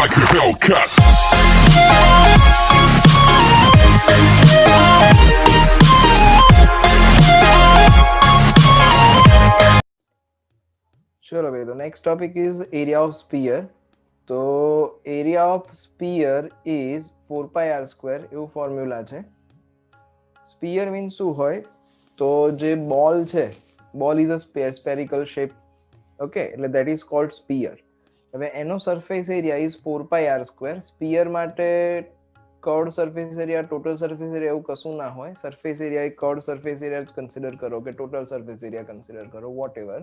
like a Hellcat. चलो भाई, तो next topic is area of sphere. તો area of sphere is 4πr², એવું ફોર્મ્યુલા છે. સ્પીયર મીન્સ શું હોય? તો જે બોલ છે, ball is a spherical shape. Okay, એટલે દેટ ઇઝ કોલ્ડ સ્પીયર. હવે એનો surface area is 4πr². Sphere માટે curved surface area, total surface area એવું કશું ના હોય. સરફેસ એરિયા એ કર્ડ સરફેસ એરિયા જ કન્સિડર કરો કે ટોટલ સરફેસ એરિયા કન્સિડર કરો, વોટ એવર.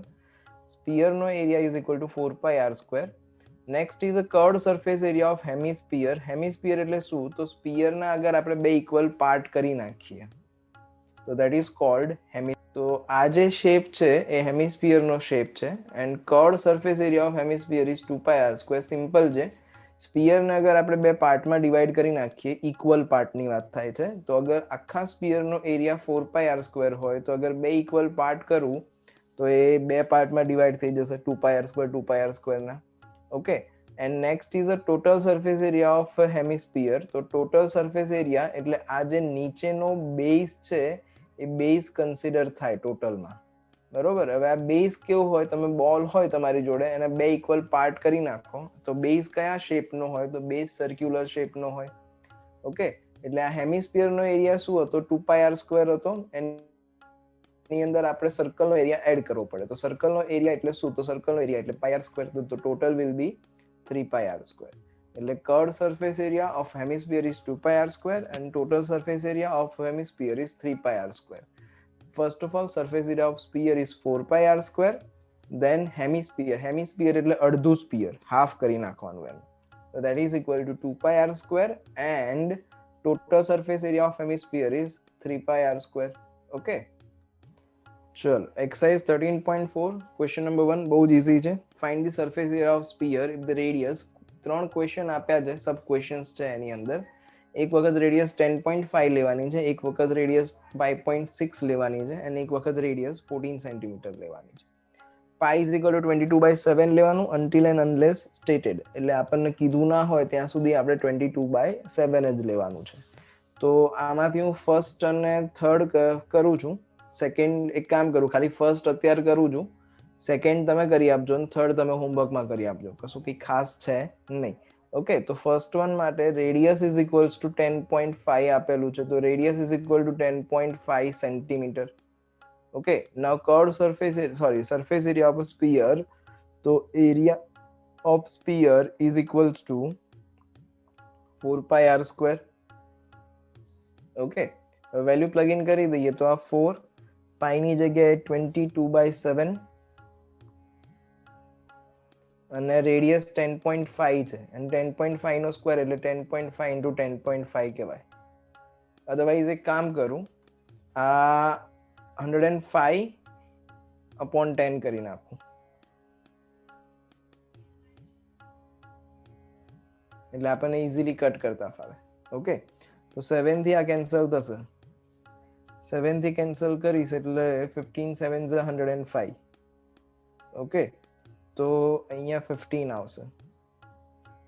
સ્પીયરનો area is equal to 4πr². Next is a curved surface area of hemisphere. Hemisphere એટલે શું? તો સ્પીયરના અગર આપણે બે ઇક્વલ પાર્ટ કરી નાખીએ તો દેટ ઇઝ કોલ્ડ હેમી. તો આ જે શેપ છે એ હેમિસ્ફિયરનો શેપ છે and curved surface area of hemisphere is 2πr². Simple છે. સ્પીયરને અગર આપણે બે પાર્ટમાં ડિવાઈડ કરી નાખીએ, ઇક્વલ પાર્ટની વાત થાય છે, તો અગર આખા સ્પીયરનો એરિયા 4πr² હોય તો અગર બે ઇક્વલ પાર્ટ કરું તો એ બે પાર્ટમાં ડિવાઈડ થઈ જશે 2πr² ના. Okay, and next is a total surface area of hemisphere. તો ટોટલ સરફેસ એરિયા એટલે આ જે નીચેનો બેઝ છે એ બેઝ કન્સિડર થાય ટોટલમાં, બરોબર. હવે આ બેઝ કેવો હોય? તમે બોલ હોય તમારી જોડે, એને બે ઇક્વલ પાર્ટ કરી નાખો તો બેઝ કયા શેપનો હોય? તો બેઝ સર્ક્યુલર શેપનો હોય. ઓકે, એટલે આ હેમિસ્ફિયરનો એરિયા શું હતો? 2πr² હતો. એની અંદર આપણે સર્કલનો એરિયા એડ કરવો પડે. તો સર્કલનો એરિયા એટલે શું? તો સર્કલનો એરિયા એટલે πr². તો ટોટલ વિલ બી 3πr². એટલે curved surface area of hemisphere is 2πr² and total surface area of hemisphere is 3πr². First of all, surface area of sphere is 4πr². Then hemisphere. Hemisphere એટલે અડધું સ્પીયર, half કરી નાખવાનું એમ. So that is equal to 2πr² and total surface area of hemisphere is 3πr². Okay. ચલો, exercise 13.4 question number 1 બહુ જ easy છે. find the surface area of sphere if the radius. ત્રણ question આપ્યા છે, સબ ક્વેશ્ચન્સ છે એની અંદર. એક વખત રેડિયસ 10.5 લેવાની છે, એક વખત રેડિયસ 5.6 લેવાની છે અને એક વખત રેડિયસ 14 સેન્ટીમીટર લેવાની છે. પાઈ ઇઝ ઇક્વલ ટુ 22/7 લેવાનું until and unless stated. એટલે આપણને કીધું ના હોય ત્યાં સુધી આપણે 22/7 જ લેવાનું છે. તો આમાંથી હું ફર્સ્ટ અને થર્ડ કરું છું. સેકન્ડ એક કામ કરું, ખાલી ફર્સ્ટ અત્યારે કરું છું, સેકન્ડ તમે કરી આપજો અને થર્ડ તમે હોમવર્કમાં કરી આપજો, કશું કંઈ ખાસ છે નહીં. ઓકે, તો ફર્સ્ટ વન માટે રેડિયસ ઇઝ ઇક્વલ્સ ટુ 10.5 આપેલું છે. તો radius is equal to 10.5 centimetre. Okay, now curved surface area of sphere. તો area of sphere is equals to 4πr². Okay, value plug in કરી દઈએ તો આ 4, પાઈની જગ્યાએ 22/7 અને રેડિયસ 10.5 છે અને 10.5 નો સ્ક્વેર એટલે 10.5 ઇન્ટુ 10.5 કહેવાય. અધરવાઇઝ એક કામ કરું, આ 105/10 કરી નાખું એટલે આપણને ઇઝીલી કટ કરતા ફાવે. ઓકે, તો 7 થી આ કેન્સલ થશે, 7 થી કેન્સલ કરીશ એટલે 15 7 105. ઓકે, તો અહીંયા 15 આવશે.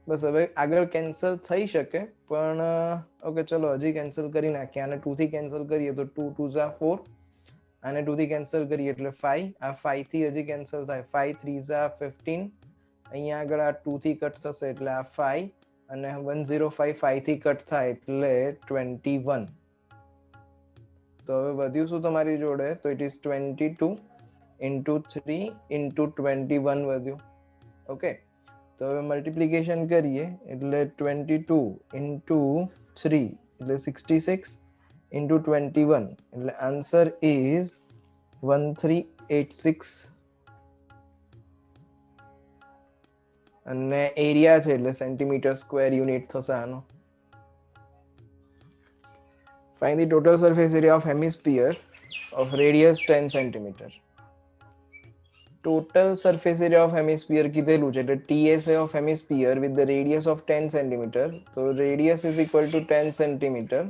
બસ, હવે આગળ કેન્સલ થઈ શકે પણ ઓકે ચલો હજી કેન્સલ કરી નાખીએ. આને 2 થી કેન્સલ કરીએ તો 2 2 ઝા 4, આને 2 થી કેન્સલ કરીએ એટલે 5, આ 5 થી હજી કેન્સલ થાય, 5 3 ઝા 15, અહીંયા આગળ આ 2 થી કટ થશે એટલે આ 5 અને 105 5 થી કટ થાય એટલે 21. તો હવે વધ્યું શું તમારી જોડે? તો ઇટ ઇઝ 22 ઇન્ટુ 3 ઇન્ટુ 21 વધ્યું. ઓકે, તો હવે મલ્ટિપ્લિકેશન કરીએ એટલે 22 ઇન્ટુ 3 એટલે 66 ઇન્ટુ 21 એટલે આન્સર ઇઝ 1386 અને એરિયા છે એટલે સેન્ટીમીટર સ્ક્વેર યુનિટ થશે આનો. Find the total surface area of hemisphere of radius 10 centimeter. Total surface area of hemisphere કીધેલું છે એટલે TSA of hemisphere with the radius of 10 centimeter. So radius is equal to 10 centimeter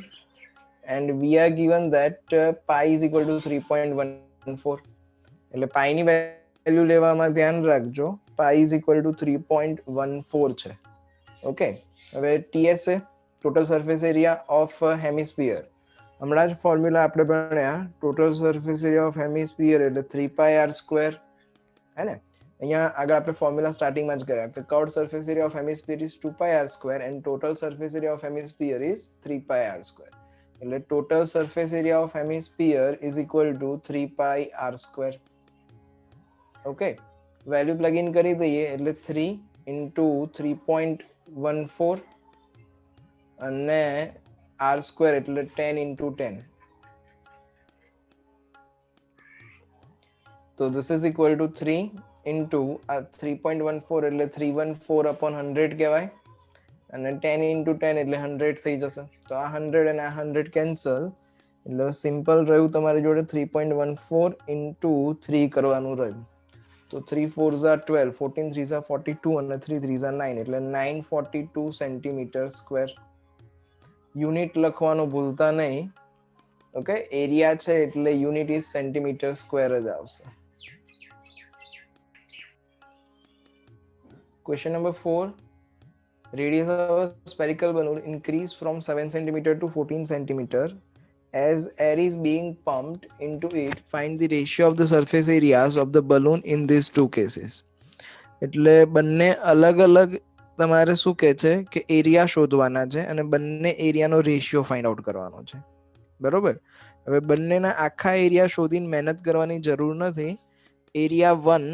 and we are given that pi is equal to 3.14. એટલે પાઈની value લેવામાં ધ્યાન રાખજો, pi is equal to 3.14 છે. Okay, હવે TSA total surface area of hemisphere, હમણાં જ formula આપણે ભણ્યા, total surface area of hemisphere એટલે 3πr², હે ને? અહીંયા આગળ આપણે ફોર્મ્યુલા સ્ટાર્ટિંગમાં જ કર્યા કે curved surface area of hemisphere is 2πr² end total surface area of hemisphere is 3πr². એટલે total surface area of hemisphere is equal two 3πr². Okay, value plug in કરી દઈએ એટલે 3 ઇન્ટુ 3.14 અને r² એટલે 10 ઇન્ટુ 10. તો this is equal to 3 into 3.14 એટલે 314 upon 100 કહેવાય, અને 10 into 10 એટલે 100 થઈ જશે. તો આ 100 અને આ 100 કેન્સલ, એટલે સિમ્પલ રહ્યું તમારી જોડે 3.14 into 3 કરવાનું રહ્યું. તો 3 4s are 12, 14 3s are 42 અને 3 3s are 9 એટલે 942 સેન્ટીમીટર સ્ક્વેર. યુનિટ લખવાનું ભૂલતા નહીં. ઓકે, એરિયા છે એટલે યુનિટ ઇઝ સેન્ટીમીટર સ્ક્વેર જ આવશે. Question number 4. Radius of a spherical balloon increased from 7 cm to 14 cm. As air is being pumped into it, find the ratio of the surface areas of the balloon in these two cases. એટલે બંને અલગ અલગ તમારે શું કહે છે કે area શોધવાના છે અને બંને એરિયાનો રેશિયો ફાઇન્ડ આઉટ કરવાનો છે. બરોબર, હવે બંનેના આખા એરિયા શોધીને મહેનત કરવાની જરૂર નથી. એરિયા 1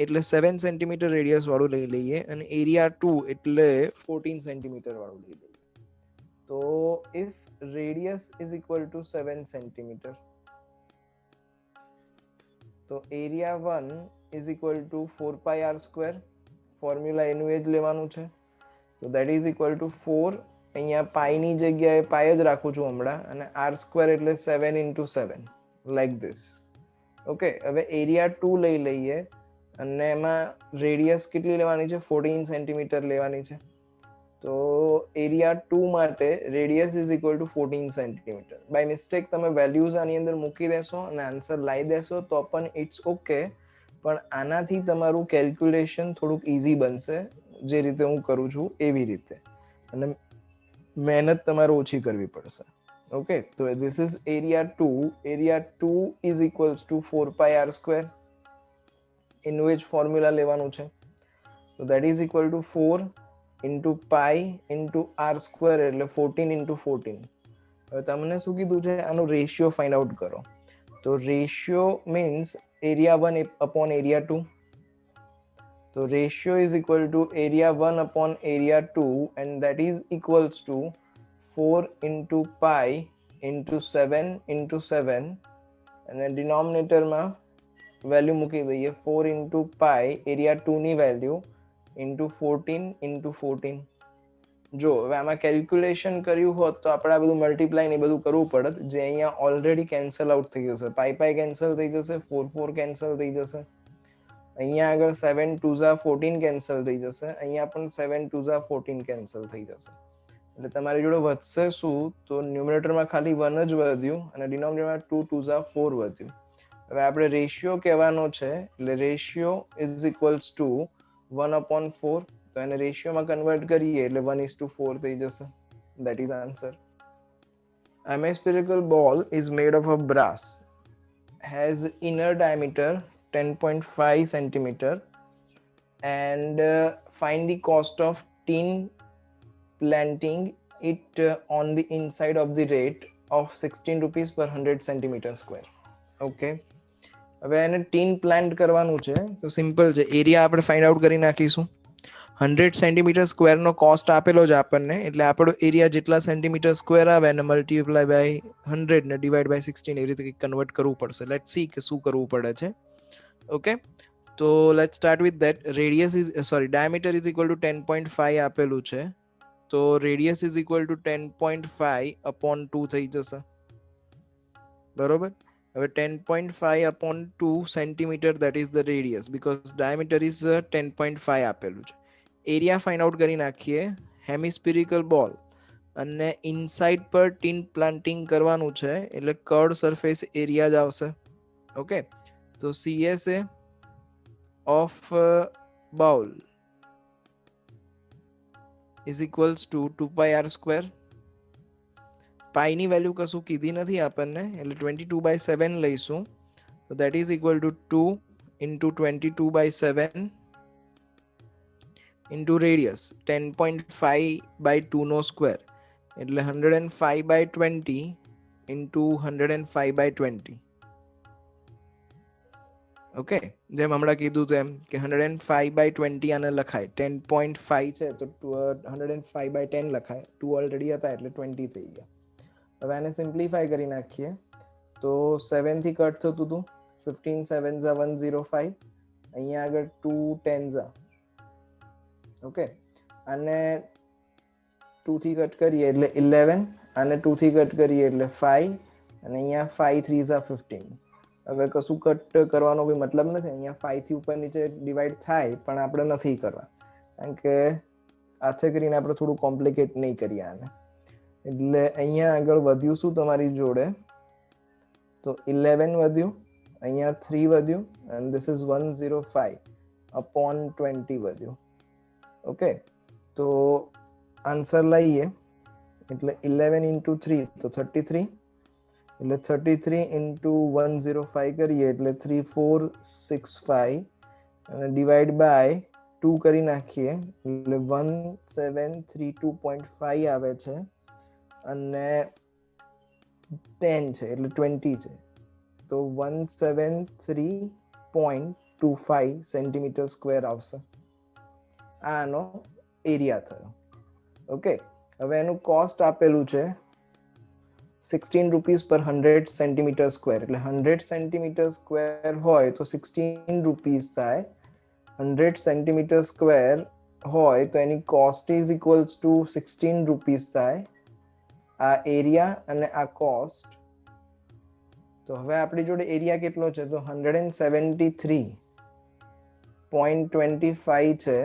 એટલે 7 સેન્ટીમીટર રેડિયસ વાળું લઈ લઈએ અને એરિયા 2 એટલે 14 સેન્ટીમીટર વાળું લઈ લઈએ. તો if radius is equal to 7 centimetre, તો area 1 is equal to 4πr². Formula એનું એ જ લેવાનું છે. તો દેટ ઇઝ ઇક્વલ ટુ 4, અહીંયા પાઈની જગ્યાએ પાઈ જ રાખું છું હમણાં, અને r² એટલે 7 ઇન્ટુ 7 લાઈક ધીસ. ઓકે, હવે એરિયા 2 લઈ લઈએ અને એમાં રેડિયસ કેટલી લેવાની છે? 14 સેન્ટીમીટર લેવાની છે. તો એરિયા 2 માટે radius is equal to 14 centimetre. By mistake તમે વેલ્યુઝ આની અંદર મૂકી દેશો અને આન્સર લાવી દેશો તો પણ ઇટ્સ ઓકે, પણ આનાથી તમારું કેલ્ક્યુલેશન થોડુંક ઇઝી બનશે, જે રીતે હું કરું છું એવી રીતે, અને મહેનત તમારે ઓછી કરવી પડશે. Okay, so this is area 2. Area 2 is equals to 4πr². In which formula લેવાનું છે? So that is equal to 4 into pi into r² એટલે 14 into 14. હવે તમને શું કીધું છે? આનો રેશિયો ફાઇન્ડ આઉટ કરો. તો ratio means area 1 upon area 2. તો ratio is equal to area 1 upon area 2 and that is equals to 4 into pi into 7 into 7, અને ડિનોમિનેટરમાં વેલ્યુ મૂકી દઈએ 4 into pi એરિયા 2 ની વેલ્યુ into 14 into 14. જો હવે આમાં કેલ્ક્યુલેશન કર્યું હોત તો આપણે આ બધું મલ્ટીપ્લાય ને બધું કરવું પડત, જે અહીંયા ઓલરેડી કેન્સલ આઉટ થઈ જશે. પાઈ કેન્સલ થઈ જશે, 4 4 કેન્સલ થઈ જશે, અહીંયા આગળ 7 2s are 14 કેન્સલ થઈ જશે, અહીંયા પણ 7 2s are 14 કેન્સલ થઈ જશે. એટલે તમારી જોડે વધશે શું? તો ન્યુમરેટરમાં ખાલી 1 જ વધ્યું અને ડિનોમિનેટરમાં 2 2s are 4 વધ્યું. હવે આપણે રેશિયો કહેવાનો છે, એટલે ratio is equals two 1 upon 4. તો એને રેશિયોમાં કન્વર્ટ કરીએ એટલે 1:4 થઈ જશે. That is answer. A spherical ball is made of a brass, has inner diameter 10.5 centimeter, and find the cost of tin planting it on the inside of the rate of 16 rupees per 100 centimeter square. Okay, હવે એને tin plant કરવાનું છે તો simple છે, area આપણે find out કરી નાખીશું. 100 centimetre સ્ક્વેરનો cost આપેલો છે આપણને, એટલે આપણો એરિયા જેટલા સેન્ટીમીટર સ્ક્વેર આવે એને મલ્ટીપ્લાય બાય 100 ને ડિવાઈડ બાય 16 એવી રીતે કન્વર્ટ કરવું પડશે. લેટ્સ સી કે શું કરવું પડે છે. ઓકે, તો let's start with that. Radius is diameter is equal to 10.5 આપેલું છે, તો radius is equal to 10.5 upon 2 થઈ જશે. બરોબર, હવે 10.5 upon 2 centimetre that is the radius because diameter is 10.5 આપેલું છે. એરિયા ફાઇન્ડ આઉટ કરી નાખીએ. હેમિસ્ફેરિકલ બોલ અને ઇનસાઇડ પર ટીન પ્લાન્ટિંગ કરવાનું છે એટલે કર્ડ સરફેસ એરિયા જ આવશે. ઓકે, તો CSA of bowl is equals two 2πr². પાઈ ની વેલ્યુ કશું કીધી નથી આપણને, એટલે 22/7 લઈશું. So that is equal to 2 into 22/7 into radius 10.5/2 no square, એટલે 105/20 into 105/20. ઓકે, જેમ હમણાં કીધું તેમ કે 105/20 આને લખાય. 10.5 છે તો 105/10 લખાય. 2 ઓલરેડી હતા એટલે 20 થઈ ગયા. હવે આને સિમ્પ્લિફાય કરી નાખીએ તો 7 થી કટ થતું હતું. 15 7 105. અહીંયા આગળ 2 10 ઓકે, અને 2 થી કટ કરીએ એટલે 11, અને 2 થી કટ કરીએ એટલે 5, અને અહીંયા 5 3 15. હવે કશું કટ કરવાનો કોઈ મતલબ નથી. અહીંયા 5 થી ઉપર નીચે ડિવાઈડ થાય પણ આપણે નથી કરવા, કારણ કે હાથે કરીને આપણે થોડું કોમ્પ્લિકેટ નહીં કરીએ આને. એટલે અહીંયા આગળ વધ્યું શું તમારી જોડે, તો 11 વધ્યું, અહીંયા 3 વધ્યું, and this is 105/20 વધ્યું. ઓકે, તો આન્સર લઈએ એટલે 11 into 3 તો 33, એટલે 33 into 105 કરીએ એટલે 3465, અને ડિવાઈડ બાય 2 કરી નાખીએ એટલે 1732.5 આવે છે, અને 10 છે એટલે 20 છે, તો 173.25 સેન્ટીમીટર સ્ક્વેર આવશે. આનો એરિયા થયો. ઓકે, હવે એનું કોસ્ટ આપેલું છે 16 રૂપીસ પર 100 સેન્ટીમીટર સ્ક્વેર, એટલે 100 સેન્ટીમીટર સ્ક્વેર હોય તો 16 રૂપીસ થાય. 100 સેન્ટીમીટર સ્ક્વેર હોય તો એની cost is equals to 16 rupees થાય. આ એરિયા અને આ કોસ્ટ. તો હવે આપણી જોડે એરિયા કેટલો છે, તો 173.25 છે.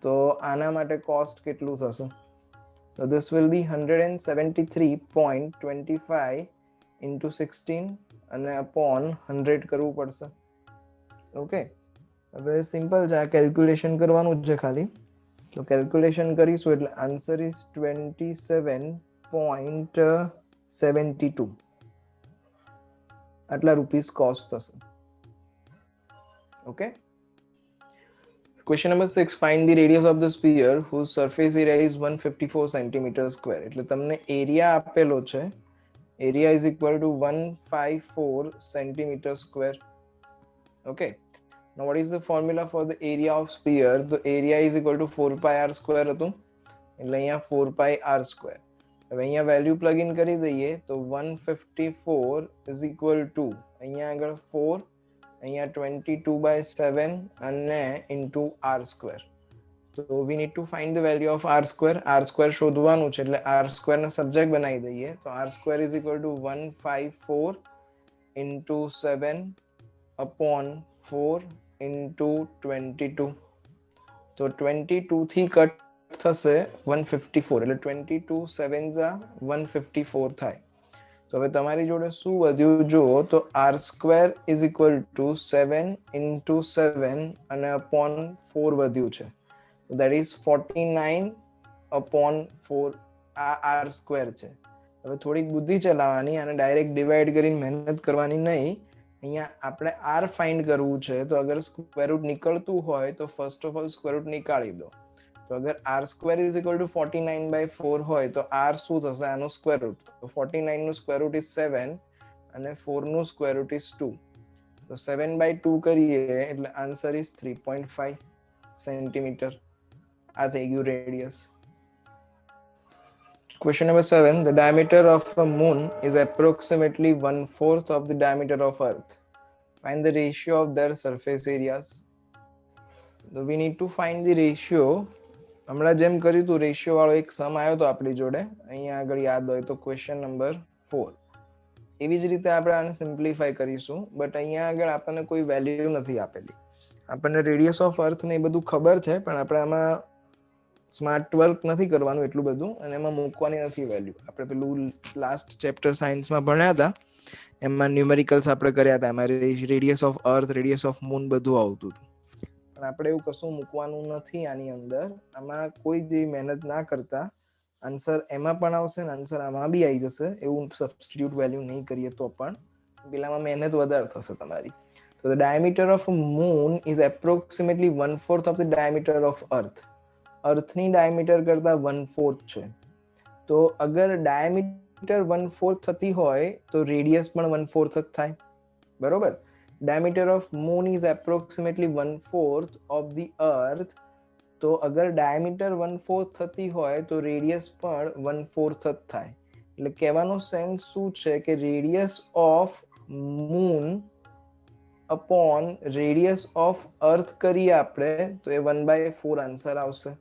તો આના માટે કોસ્ટ કેટલું થશે, તો this will be 173.25 into 16 અને upon 100 કરવું પડશે. ઓકે, હવે સિમ્પલ છે, આ કેલ્ક્યુલેશન કરવાનું છે ખાલી. તો કેલ્ક્યુલેશન કરીશું એટલે આન્સર ઇઝ 27.72. આટલા રૂપીસ કોસ્ટ થશે. Okay, Question number 6. Find the radius of the sphere whose surface area is 154 centimeter square. એટલે તમને એરિયા આપેલો છે. Area is equal to 154 centimeter square. Okay. Now what is the formula for the area of sphere? The area is equal to 4πr square હતું. એટલે અહીંયા 4πr square. હવે અહીંયા value plug in કરી દઈએ તો 154 is equal to અહીંયા આગળ 4, અહીંયા 22/7 અને into r square. So we need to find the value of r square. r square શોધવાનું છે, એટલે r square ને સબ્જેક્ટ બનાવી દઈએ. તો r square is equal to 154 into 7 upon 4 into 22. તો 22 થી કટ થશે 154, એટલે 22 7s 154 થાય. તો હવે તમારી જોડે શું વધ્યું જુઓ, તો r square is equal to 7 into 7 અને upon 4 વધ્યું છે. That is 49/4. આ r square છે. હવે થોડીક બુદ્ધિ ચલાવવાની, અને ડાયરેક્ટ ડિવાઈડ કરીને મહેનત કરવાની નહીં. અહીંયા આપણે r ફાઇન્ડ કરવું છે, તો અગર સ્ક્વેર રૂટ નીકળતું હોય તો first of all square root નીકાળી દો. તો અગર r square is equal to 49/4 હોય તો r શું થશે, આનું સ્ક્વેર રૂટ. તો 49 નું સ્ક્વેર રૂટ ઇઝ 7 અને 4 નું સ્ક્વેર રૂટ ઇઝ 2. તો 7/2 કરીએ એટલે આન્સર ઇઝ 3.5 સેન્ટીમીટર. આ થઈ ગયું radius. Question number 7. The diameter of a moon is approximately 1/4 of the diameter of Earth. Find the ratio of their surface areas. So we need to find the ratio. હમણાં જેમ કર્યું હતું ratio વાળો એક સમ આવ્યો હતો આપણી જોડે, અહીંયા આગળ યાદ હોય તો ક્વેશ્ચન નંબર 4. એવી જ રીતે આપણે આને સિમ્પ્લિફાય કરીશું, બટ અહીંયા આગળ આપણને કોઈ વેલ્યુ નથી આપેલી. આપણને રેડિયસ ઓફ અર્થ ને એ બધું ખબર છે, પણ આપણે આમાં સ્માર્ટ વર્ક નથી કરવાનું એટલું બધું, અને એમાં મૂકવાની નથી વેલ્યુ. આપણે પેલું લાસ્ટ ચેપ્ટર સાયન્સમાં ભણ્યા હતા, એમાં ન્યુમેરિકલ્સ આપણે કર્યા હતા, એમાં radius of earth, radius of moon બધું આવતું હતું. પણ આપણે એવું કશું મૂકવાનું નથી આની અંદર. આમાં કોઈ જે મહેનત ના કરતા આન્સર એમાં પણ આવશે ને આન્સર આમાં બી આવી જશે. એવું સબસ્ટિટ્યુટ વેલ્યુ નહીં કરીએ તો પણ પેલામાં મહેનત વધારે થશે તમારી. તો the diameter of moon is approximately 1/4 of the diameter of earth. અર્થની ડાયામીટર કરતા 1/4 છે. તો અગર ડાયામીટર 1/4 થતી હોય તો રેડિયસ પણ 1/4 જ થાય. બરોબર. diameter of moon is approximately 1/4 of the earth. તો અગર ડાયામીટર 1/4 થતી હોય તો રેડિયસ પણ 1/4 જ થાય. એટલે કહેવાનો સેન્સ શું છે કે radius of moon upon radius of earth કરીએ આપણે તો એ 1/4 આન્સર આવશે.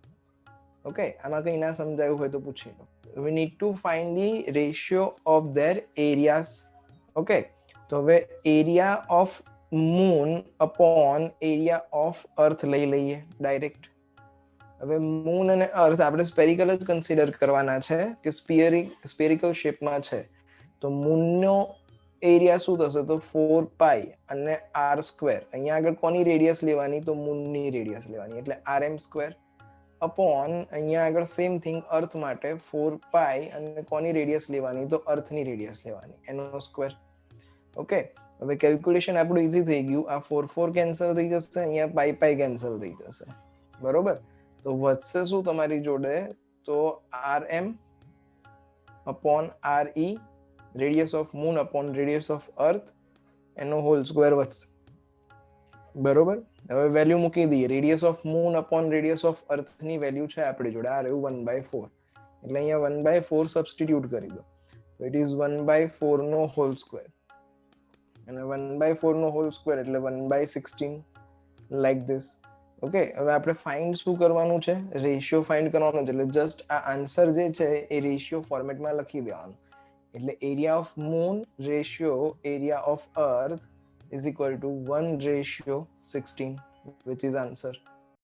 ઓકે, આમાં કંઈ ના સમજાયું હોય તો પૂછી લો. we need to find the ratio of their areas. Okay, તો હવે area of moon upon area of earth લઈ લઈએ ડાયરેક્ટ. હવે મૂન અને અર્થ આપણે સ્પેરિકલ જ કન્સિડર કરવાના છે કે સ્પેરિકલ શેપમાં છે. તો મૂનનો એરિયા શું થશે તો 4π અને r². અહીંયા આગળ કોની રેડિયસ લેવાની તો મૂનની રેડિયસ લેવાની એટલે rm² અપોન અહીંયા આગળ સેમ થિંગ અર્થ માટે 4π અને કોની રેડિયસ લેવાની તો અર્થની રેડિયસ લેવાની એનો સ્ક્વેર. ઓકે, હવે કેલ્ક્યુલેશન આપણું ઈઝી થઈ ગયું. આ 4 કેન્સલ થઈ જશે, અહીંયા π કેન્સલ થઈ જશે. બરોબર. તો વધશે શું તમારી જોડે તો rm upon re radius of moon upon radius of earth એનો હોલ સ્ક્વેર વધશે. બરોબર. હવે વેલ્યુ મૂકી દઈએ. Radius of moon upon radius of અર્થની વેલ્યુ છે આપણી જોડે આ રહ્યું 1/4. એટલે અહીંયા 1/4 સબસ્ટિટ્યુટ કરી દો તો ઇટ ઇઝ 1/4 નો હોલ સ્ક્વેર અને 1/4 નો હોલ સ્ક્વેર એટલે 1/16 લાઈક ધીસ. ઓકે, હવે આપણે ફાઇન્ડ શું કરવાનું છે રેશિયો ફાઇન્ડ કરવાનો છે. એટલે જસ્ટ આ આન્સર જે છે એ રેશિયો ફોર્મેટમાં લખી દેવાનું. એટલે area of moon ratio area of earth is equal to 1/16 which is answer.